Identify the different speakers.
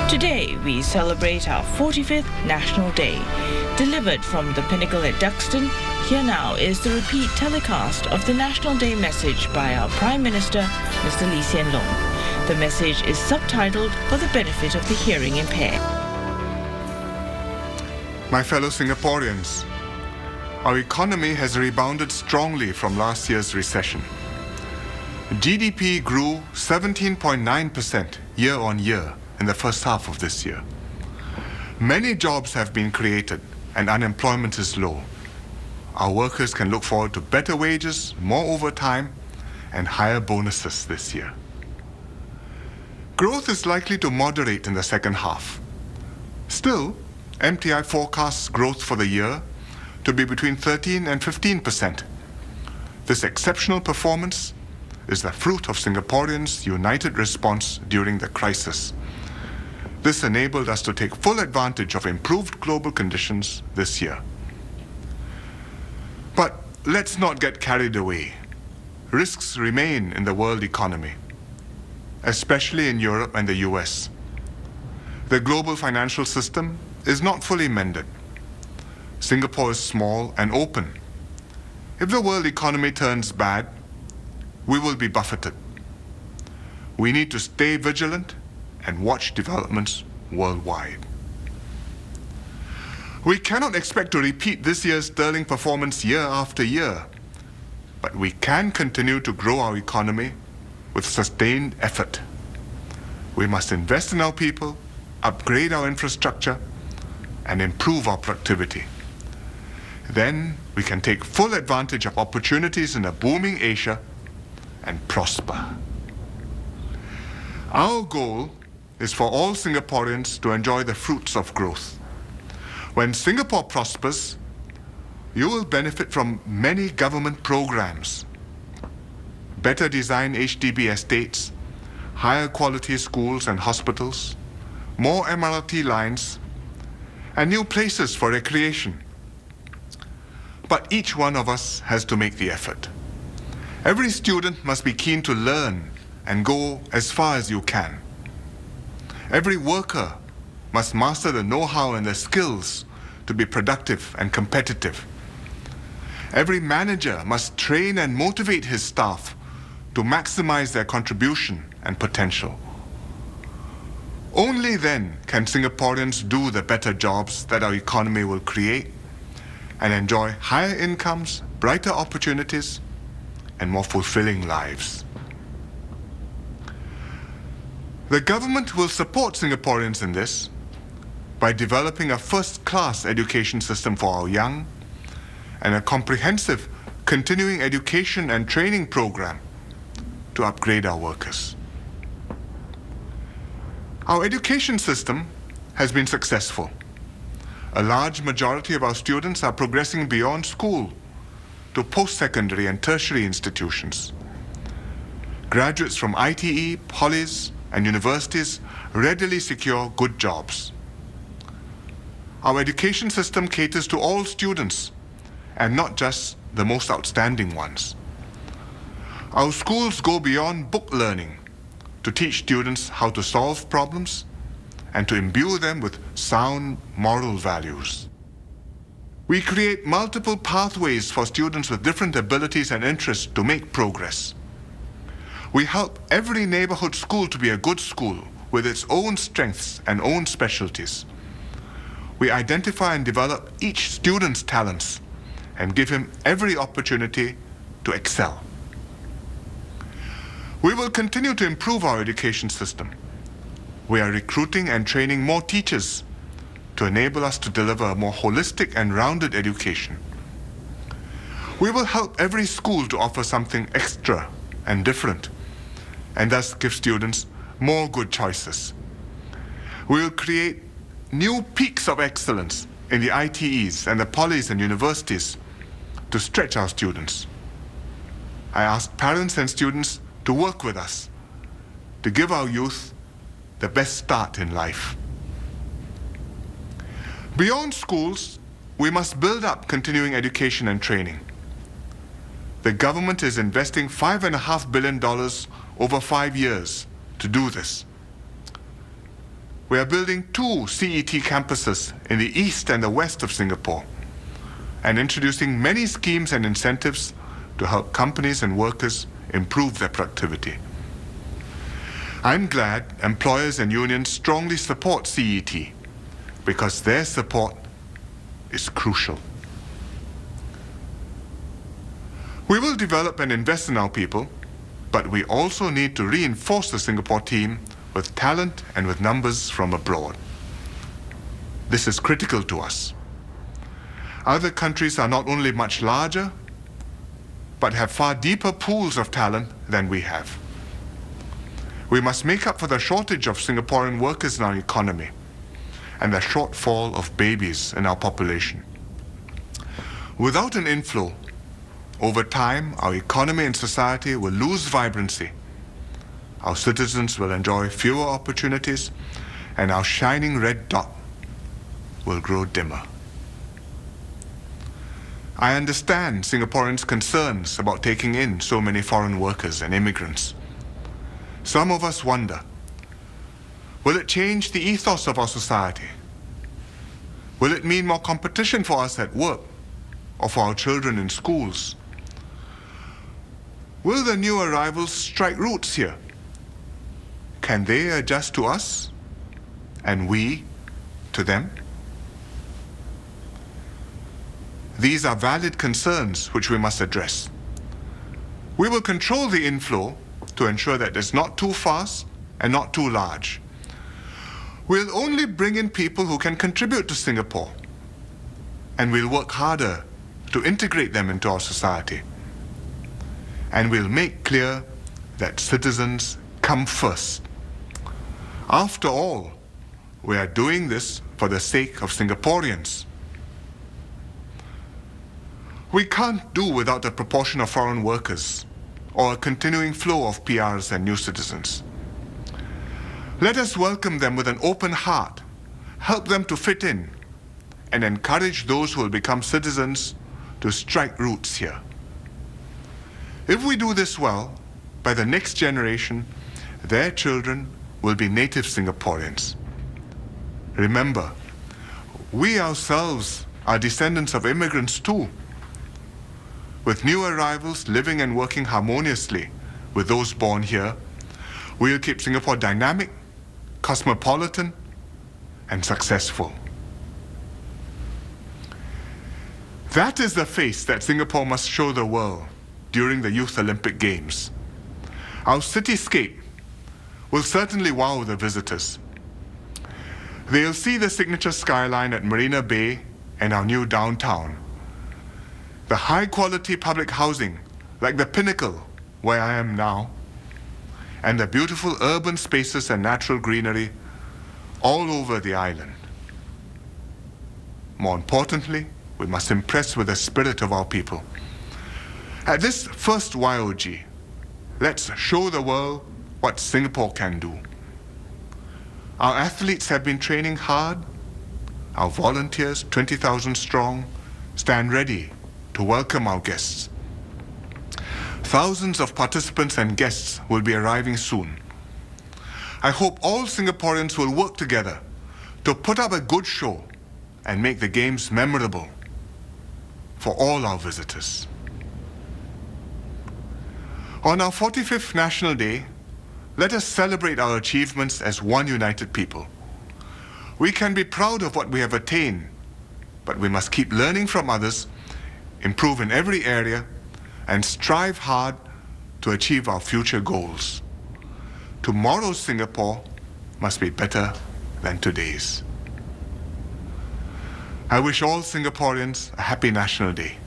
Speaker 1: Today, we celebrate our 45th National Day. Delivered from the Pinnacle at Duxton, here now is the repeat telecast of the National Day message by our Prime Minister, Mr. Lee Hsien Loong. The message is subtitled for the benefit of the hearing impaired.
Speaker 2: My fellow Singaporeans, our economy has rebounded strongly from last year's recession. GDP grew 17.9% year-on-year in the first half of this year. Many jobs have been created and unemployment is low. Our workers can look forward to better wages, more overtime, and higher bonuses this year. Growth is likely to moderate in the second half. Still, MTI forecasts growth for the year to be between 13 and 15%. This exceptional performance is the fruit of Singaporeans' united response during the crisis. This enabled us to take full advantage of improved global conditions this year. But let's not get carried away. Risks remain in the world economy, especially in Europe and the US. The global financial system is not fully mended. Singapore is small and open. If the world economy turns bad, we will be buffeted. We need to stay vigilant and watch developments worldwide. We cannot expect to repeat this year's sterling performance year after year, but we can continue to grow our economy with sustained effort. We must invest in our people, upgrade our infrastructure, and improve our productivity. Then we can take full advantage of opportunities in a booming Asia and prosper. Our goal is for all Singaporeans to enjoy the fruits of growth. When Singapore prospers, you will benefit from many government programs. Better designed HDB estates, higher quality schools and hospitals, more MRT lines, and new places for recreation. But each one of us has to make the effort. Every student must be keen to learn and go as far as you can. Every worker must master the know-how and the skills to be productive and competitive. Every manager must train and motivate his staff to maximize their contribution and potential. Only then can Singaporeans do the better jobs that our economy will create and enjoy higher incomes, brighter opportunities, and more fulfilling lives. The government will support Singaporeans in this by developing a first-class education system for our young and a comprehensive continuing education and training program to upgrade our workers. Our education system has been successful. A large majority of our students are progressing beyond school to post-secondary and tertiary institutions. Graduates from ITE, polys, and universities readily secure good jobs. Our education system caters to all students and not just the most outstanding ones. Our schools go beyond book learning to teach students how to solve problems and to imbue them with sound moral values. We create multiple pathways for students with different abilities and interests to make progress. We help every neighborhood school to be a good school with its own strengths and own specialties. We identify and develop each student's talents and give him every opportunity to excel. We will continue to improve our education system. We are recruiting and training more teachers to enable us to deliver a more holistic and rounded education. We will help every school to offer something extra and different, and thus give students more good choices. We will create new peaks of excellence in the ITEs and the polys and universities to stretch our students. I ask parents and students to work with us to give our youth the best start in life. Beyond schools, we must build up continuing education and training. The government is investing $5.5 billion over 5 years to do this. we are building 2 CET campuses in the east and the west of Singapore and introducing many schemes and incentives to help companies and workers improve their productivity. I'm glad employers and unions strongly support CET because their support is crucial. We will develop and invest in our people, but we also need to reinforce the Singapore team with talent and with numbers from abroad. This is critical to us. Other countries are not only much larger, but have far deeper pools of talent than we have. We must make up for the shortage of Singaporean workers in our economy and the shortfall of babies in our population. Without an inflow, over time, our economy and society will lose vibrancy. Our citizens will enjoy fewer opportunities, and our shining red dot will grow dimmer. I understand Singaporeans' concerns about taking in so many foreign workers and immigrants. Some of us wonder, will it change the ethos of our society? Will it mean more competition for us at work or for our children in schools? Will the new arrivals strike roots here? Can they adjust to us and we to them? These are valid concerns which we must address. We will control the inflow to ensure that it's not too fast and not too large. We'll only bring in people who can contribute to Singapore, and we'll work harder to integrate them into our society. And we'll make clear that citizens come first. After all, we are doing this for the sake of Singaporeans. We can't do without a proportion of foreign workers or a continuing flow of PRs and new citizens. Let us welcome them with an open heart, help them to fit in, and encourage those who will become citizens to strike roots here. If we do this well, by the next generation, their children will be native Singaporeans. Remember, we ourselves are descendants of immigrants too. With new arrivals living and working harmoniously with those born here, we'll keep Singapore dynamic, cosmopolitan, and successful. That is the face that Singapore must show the world during the Youth Olympic Games. Our cityscape will certainly wow the visitors. They'll see the signature skyline at Marina Bay and our new downtown. The high-quality public housing, like the Pinnacle, where I am now, and the beautiful urban spaces and natural greenery all over the island. More importantly, we must impress with the spirit of our people. At this first YOG, let's show the world what Singapore can do. Our athletes have been training hard. Our volunteers, 20,000 strong, stand ready to welcome our guests. Thousands of participants and guests will be arriving soon. I hope all Singaporeans will work together to put up a good show and make the Games memorable for all our visitors. On our 45th National Day, let us celebrate our achievements as one united people. We can be proud of what we have attained, but we must keep learning from others, improve in every area, and strive hard to achieve our future goals. Tomorrow's Singapore must be better than today's. I wish all Singaporeans a happy National Day.